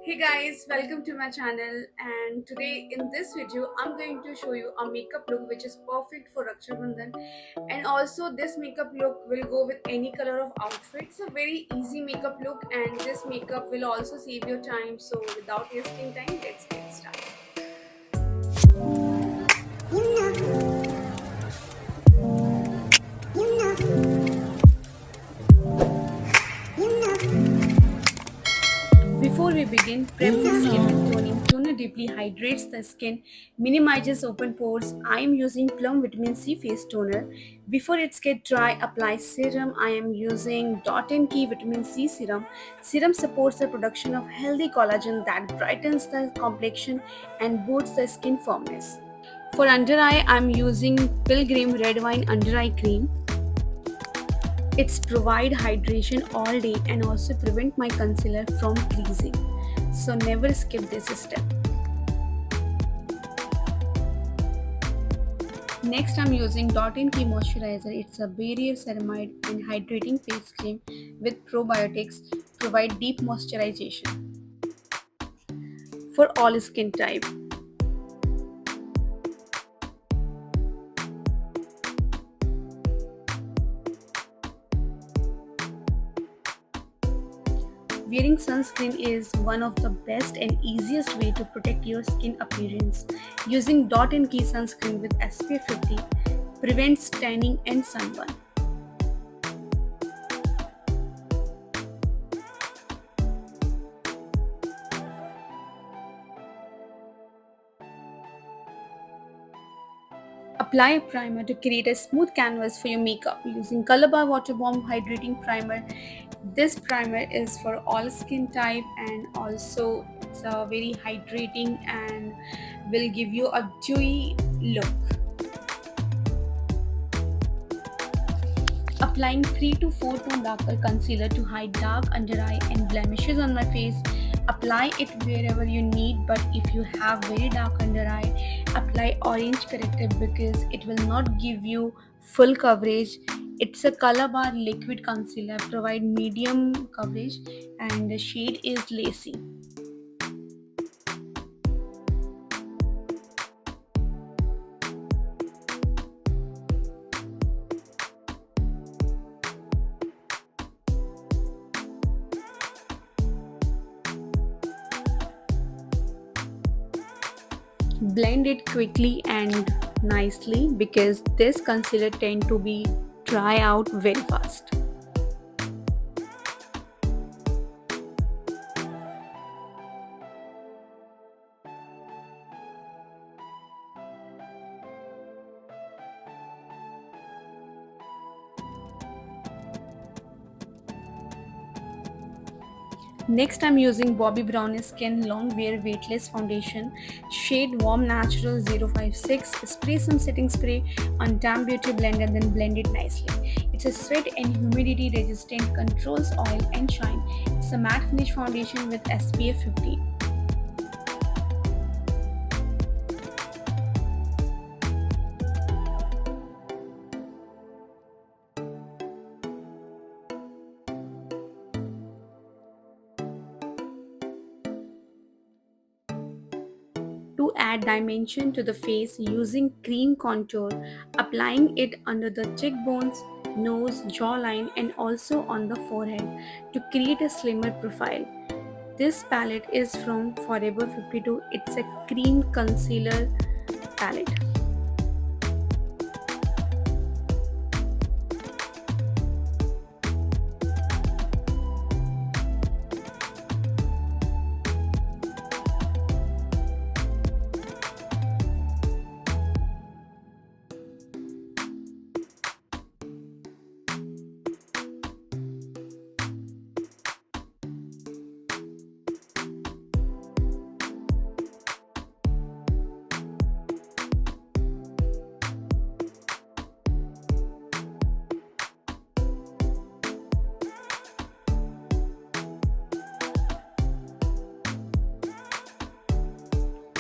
Hey guys, welcome to my channel, and today in this video I'm going to show you a makeup look which is perfect for Raksha Bandhan, and also this makeup look will go with any color of outfit. It's a very easy makeup look and this makeup will also save your time, so without wasting time, let's get started. Before we begin, prep the skin with toning. Toner deeply hydrates the skin, minimizes open pores. I am using Plum Vitamin C Face Toner. Before it's get dry, apply serum. I am using Dot and Key Vitamin C Serum. Serum supports the production of healthy collagen that brightens the complexion and boosts the skin firmness. For under eye, I am using Pilgrim Red Wine Under Eye Cream. It's provide hydration all day and also prevent my concealer from creasing. So never skip this step. Next I'm using Dot and Key Moisturiser. It's a barrier ceramide and hydrating face cream with probiotics, provide deep moisturization for all skin type. Wearing sunscreen is one of the best and easiest way to protect your skin appearance. Using Dot and Key sunscreen with SPF 50 prevents tanning and sunburn. Apply a primer to create a smooth canvas for your makeup using Color Bar Water Bomb Hydrating Primer. This primer is for all skin type and also it's very hydrating and will give you a dewy look. Applying 3 to 4 tone darker concealer to hide dark under eye and blemishes on my face. Apply it wherever you need, but if you have very dark under eye, apply orange corrective because it will not give you full coverage. It's a color bar liquid concealer, provide medium coverage and the shade is lacy. Blend it quickly and nicely because this concealer tend to be dry out very fast. Next I'm using Bobbi Brown Skin Long Wear Weightless Foundation, shade Warm Natural 056. Spray some setting spray on damp beauty blender, then blend it nicely. It's a sweat and humidity resistant, controls oil and shine. It's a matte finish foundation with SPF 50. To add dimension to the face using cream contour, applying it under the cheekbones, nose, jawline and also on the forehead to create a slimmer profile. This palette is from Forever 52. It's a cream concealer palette.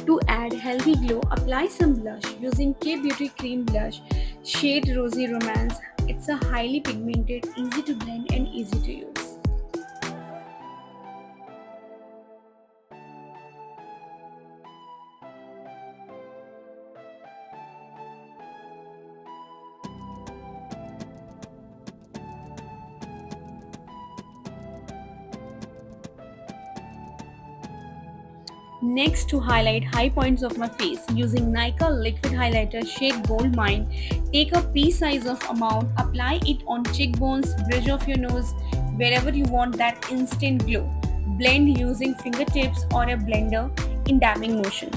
To add healthy glow, apply some blush using K-Beauty Cream Blush, shade Rosy Romance. It's a highly pigmented, easy to blend and easy to use. Next, to highlight high points of my face, using Nika liquid highlighter shade Gold Mine, take a pea-size of amount, apply it on cheekbones, bridge of your nose, wherever you want that instant glow. Blend using fingertips or a blender in dabbing motion.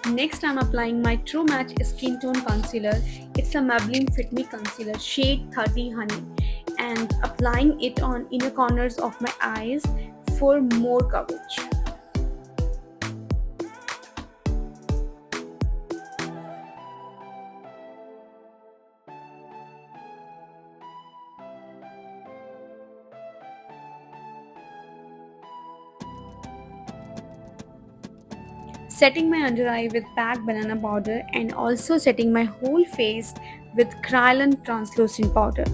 Next, I'm applying my True Match Skin Tone Concealer. It's a Maybelline Fit Me Concealer, shade 30 Honey, and applying it on inner corners of my eyes for more coverage. Setting my under eye with packed banana powder and also setting my whole face with Kryolan translucent powder.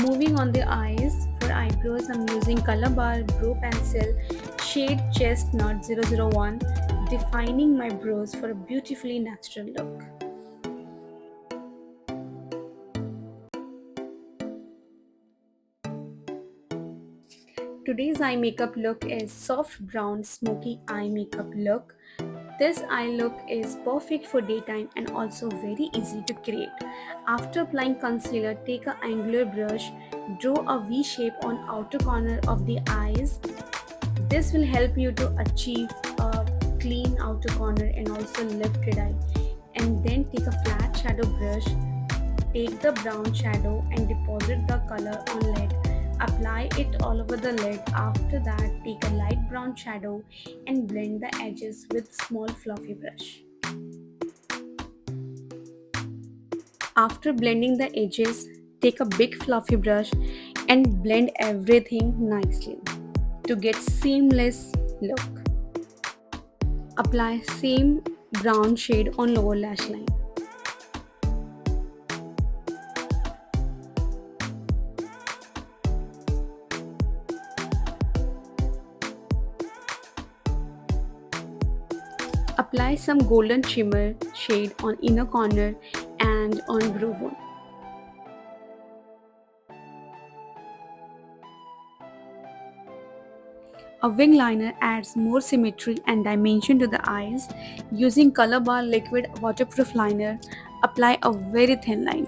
Moving on the eyes, for eyebrows I'm using Color Bar Brow Pencil shade Chestnut 001, defining my brows for a beautifully natural look. Today's eye makeup look is soft brown smoky eye makeup look. This eye look is perfect for daytime and also very easy to create. After applying concealer, take an angular brush, draw a V shape on outer corner of the eyes. This will help you to achieve a clean outer corner and also lifted eye. And then take a flat shadow brush, take the brown shadow and deposit the color on lid. Apply it all over the lid. After that, take a light brown shadow and blend the edges with small fluffy brush. After blending the edges, take a big fluffy brush and blend everything nicely to get seamless look. Apply same brown shade on lower lash line. Apply some golden shimmer shade on inner corner and on brow bone. A wing liner adds more symmetry and dimension to the eyes. Using Color Bar liquid waterproof liner, apply a very thin line.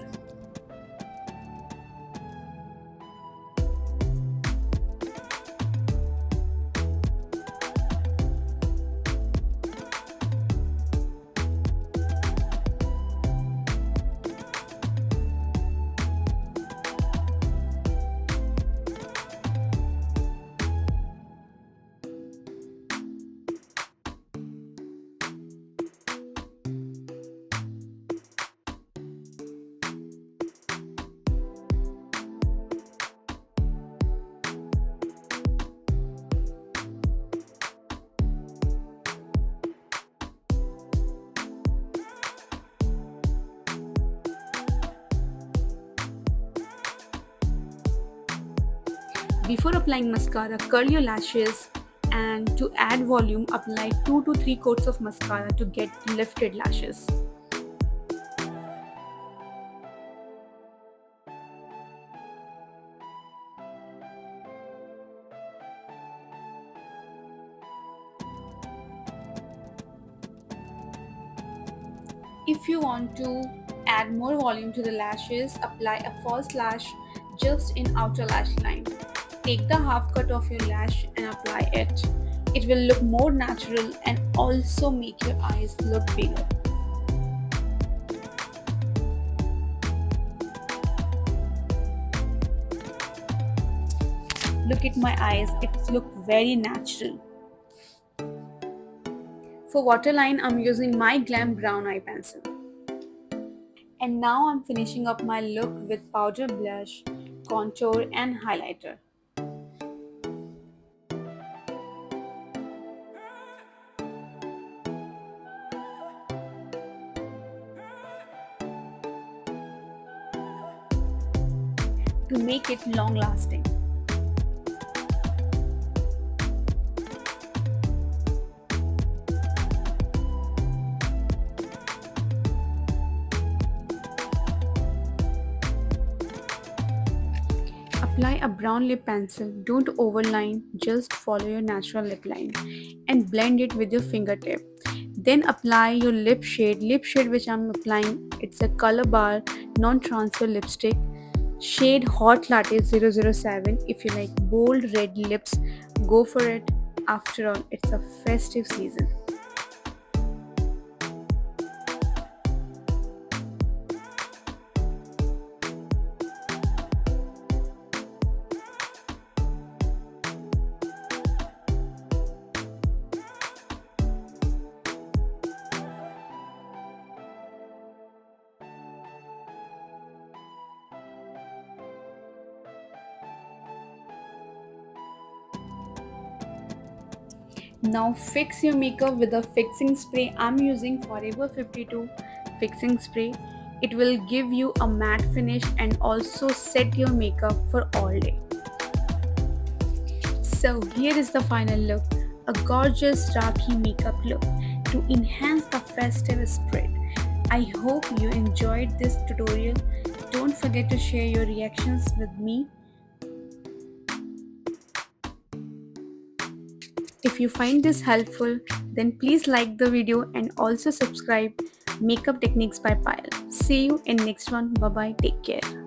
Before applying mascara, curl your lashes, and to add volume, apply 2 to 3 coats of mascara to get lifted lashes. If you want to add more volume to the lashes, apply a false lash just in outer lash line. Take the half cut of your lash and apply it. It will look more natural and also make your eyes look bigger. Look at my eyes, it looks very natural. For waterline, I'm using my Glam Brown Eye Pencil. And now I'm finishing up my look with powder blush, contour and highlighter. to make it long lasting. Apply a brown lip pencil, don't overline, just follow your natural lip line and blend it with your fingertip. Then apply your lip shade which I'm applying, it's a color bar non-transfer lipstick, shade Hot Latte 007. If you like bold red lips, go for it. After all, it's a festive season. Now fix your makeup with a fixing spray. I'm using Forever 52 fixing spray. It will give you a matte finish and also set your makeup for all day. So here is the final look. A gorgeous Rakhi makeup look to enhance the festive spirit. I hope you enjoyed this tutorial. Don't forget to share your reactions with me. If you find this helpful, then please like the video and also subscribe Makeup Techniques by Payal. See you in next one. Bye bye. Take care.